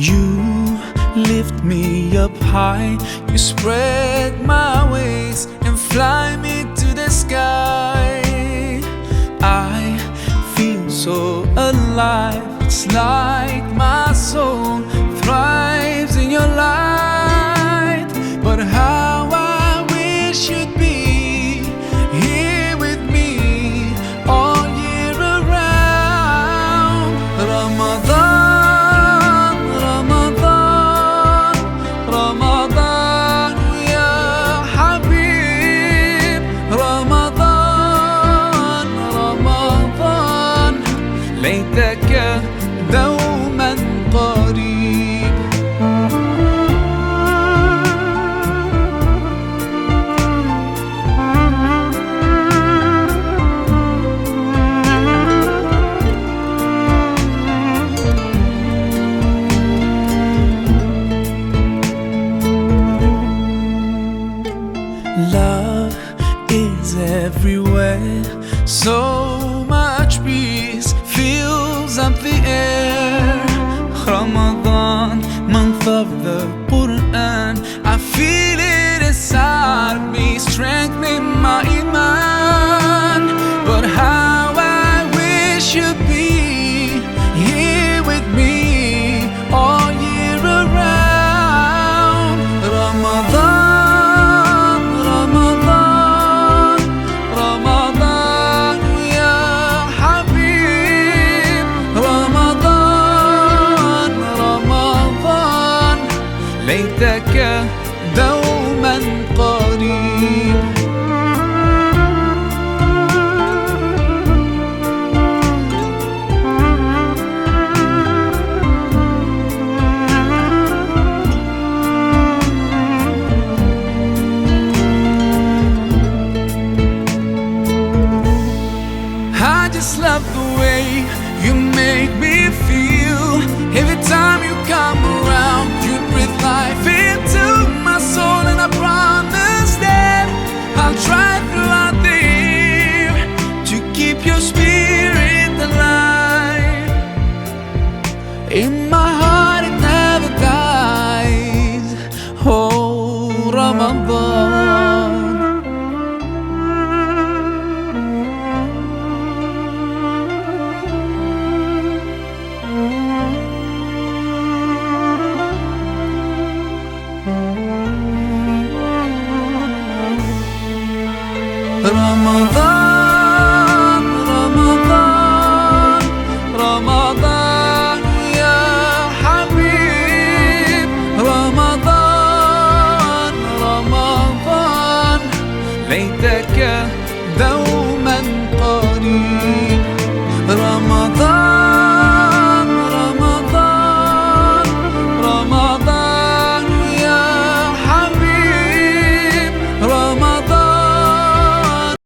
You lift me up high, you spread my wings and fly me to the sky. I feel so alive, it's like my soul thrives in your light. But how I wish you'd be here with me all year around. Ramadan, Ramadan, Ramadan ya Habib. Ramadan, Ramadan, ليتك دوما قريب. Love is everywhere, so much peace fills up the air. Ramadan, month of the Quran, I feel it inside me, strengthening my iman. But how I wish you'd be here with me all year around. Ramadan, Ramadan, Ramadan ya Habib. Ramadan, Ramadan, ليتك دوما قريب. I just love the way you make me feel. Every time you come around, you breathe life into my soul. And I promise that I'll try throughout the year to keep your spirit alive. In my heart it never dies. Oh, Ramadan. Ramadan.